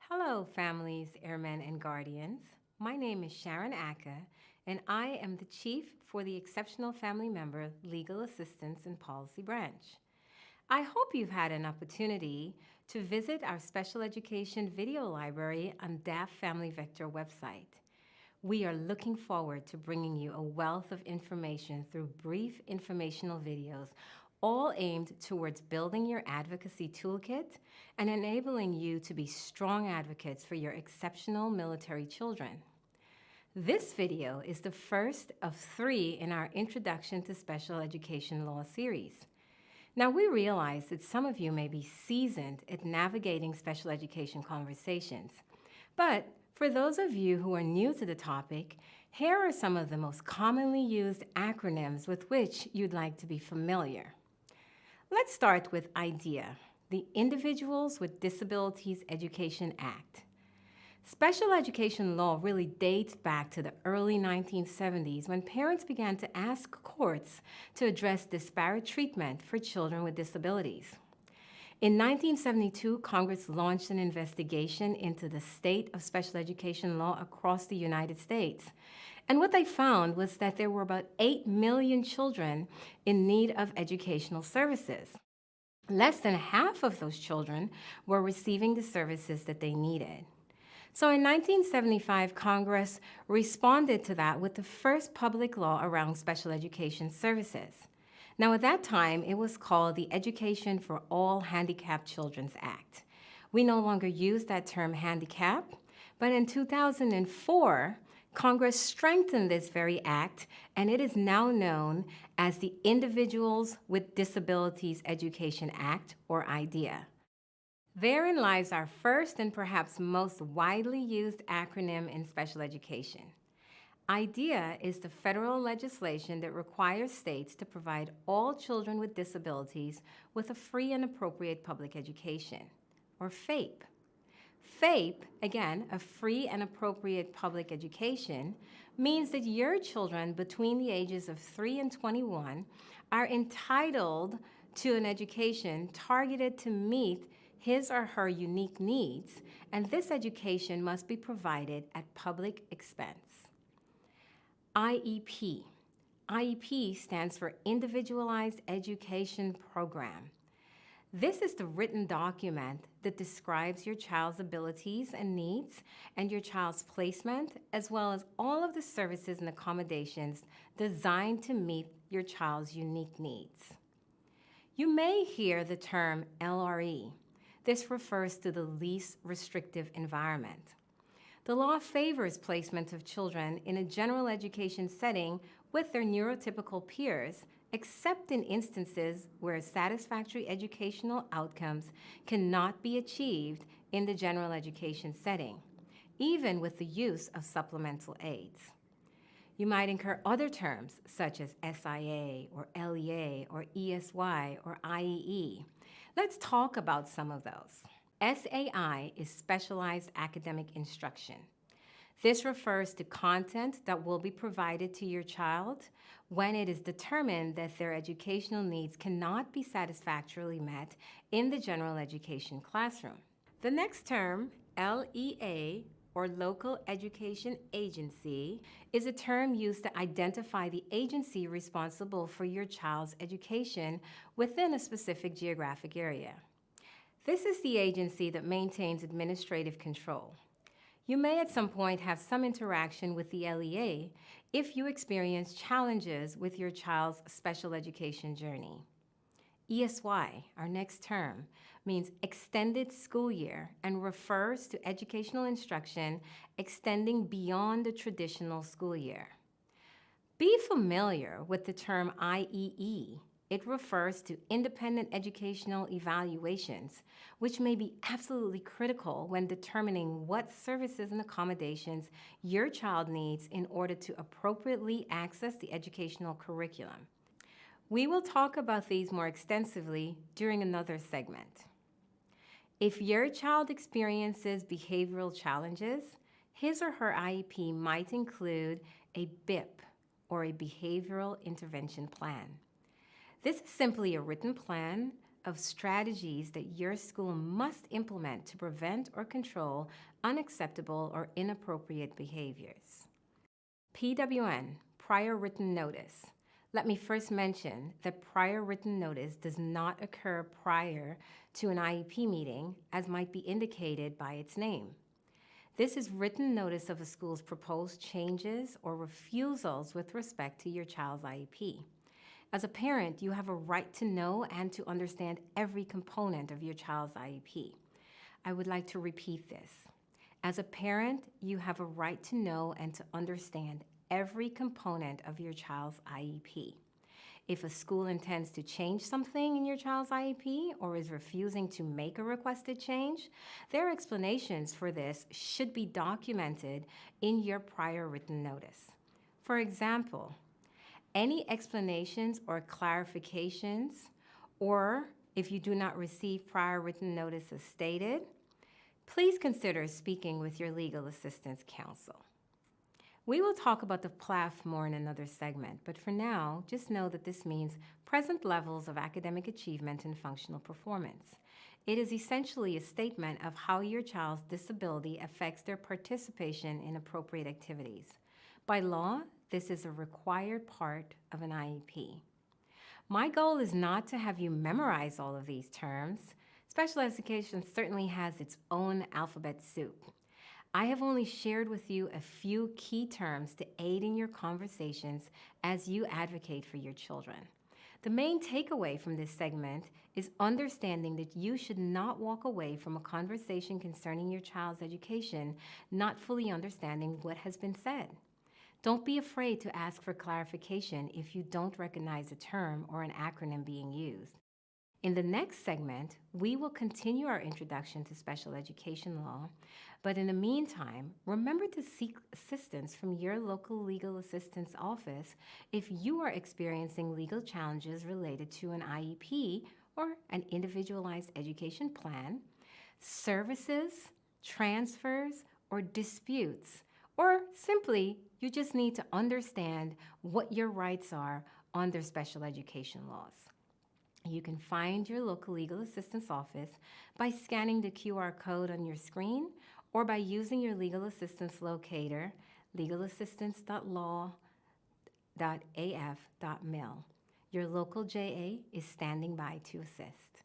Hello, families, airmen, and guardians. My name is Sharon Aka, and I am the Chief for the Exceptional Family Member Legal Assistance and Policy Branch. I hope you've had an opportunity to visit our special education video library on DAF Family Vector website. We are looking forward to bringing you a wealth of information through brief informational videos, all aimed towards building your advocacy toolkit and enabling you to be strong advocates for your exceptional military children. This video is the first of 3 in our Introduction to Special Education Law series. Now, we realize that some of you may be seasoned at navigating special education conversations, but for those of you who are new to the topic, here are some of the most commonly used acronyms with which you'd like to be familiar. Let's start with IDEA, the Individuals with Disabilities Education Act. Special education law really dates back to the early 1970s when parents began to ask courts to address disparate treatment for children with disabilities. In 1972, Congress launched an investigation into the state of special education law across the United States. And what they found was that there were about 8 million children in need of educational services. Less than half of those children were receiving the services that they needed. So in 1975, Congress responded to that with the first public law around special education services. Now, at that time, it was called the Education for All Handicapped Children's Act. We no longer use that term handicap, but in 2004, Congress strengthened this very act, and it is now known as the Individuals with Disabilities Education Act, or IDEA. Therein lies our first and perhaps most widely used acronym in special education. IDEA is the federal legislation that requires states to provide all children with disabilities with a free and appropriate public education, or FAPE. FAPE, again, a free and appropriate public education, means that your children between the ages of 3 and 21 are entitled to an education targeted to meet his or her unique needs, and this education must be provided at public expense. IEP. IEP stands for Individualized Education Program. This is the written document that describes your child's abilities and needs and your child's placement, as well as all of the services and accommodations designed to meet your child's unique needs. You may hear the term LRE. This refers to the least restrictive environment. The law favors placement of children in a general education setting with their neurotypical peers, except in instances where satisfactory educational outcomes cannot be achieved in the general education setting, even with the use of supplemental aids. You might incur other terms such as SIA or LEA or ESY or IEE. Let's talk about some of those. SAI is Specialized Academic Instruction. This refers to content that will be provided to your child when it is determined that their educational needs cannot be satisfactorily met in the general education classroom. The next term, LEA, or Local Education Agency, is a term used to identify the agency responsible for your child's education within a specific geographic area. This is the agency that maintains administrative control. You may at some point have some interaction with the LEA if you experience challenges with your child's special education journey. ESY, our next term, means extended school year and refers to educational instruction extending beyond the traditional school year. Be familiar with the term IEE. It refers to independent educational evaluations, which may be absolutely critical when determining what services and accommodations your child needs in order to appropriately access the educational curriculum. We will talk about these more extensively during another segment. If your child experiences behavioral challenges, his or her IEP might include a BIP, or a Behavioral Intervention Plan. This is simply a written plan of strategies that your school must implement to prevent or control unacceptable or inappropriate behaviors. PWN, prior written notice. Let me first mention that prior written notice does not occur prior to an IEP meeting, as might be indicated by its name. This is written notice of a school's proposed changes or refusals with respect to your child's IEP. As a parent, you have a right to know and to understand every component of your child's IEP. I would like to repeat this. As a parent, you have a right to know and to understand every component of your child's IEP. If a school intends to change something in your child's IEP or is refusing to make a requested change, their explanations for this should be documented in your prior written notice. For example, any explanations or clarifications, or if you do not receive prior written notice as stated, please consider speaking with your legal assistance counsel. We will talk about the PLAF more in another segment, but for now, just know that this means present levels of academic achievement and functional performance. It is essentially a statement of how your child's disability affects their participation in appropriate activities. By law, this is a required part of an IEP. My goal is not to have you memorize all of these terms. Special education certainly has its own alphabet soup. I have only shared with you a few key terms to aid in your conversations as you advocate for your children. The main takeaway from this segment is understanding that you should not walk away from a conversation concerning your child's education not fully understanding what has been said. Don't be afraid to ask for clarification if you don't recognize a term or an acronym being used. In the next segment, we will continue our introduction to special education law, but in the meantime, remember to seek assistance from your local legal assistance office if you are experiencing legal challenges related to an IEP or an individualized education plan, services, transfers, or disputes, or simply you just need to understand what your rights are under special education laws. You can find your local legal assistance office by scanning the QR code on your screen or by using your legal assistance locator, legalassistance.law.af.mil. Your local JA is standing by to assist.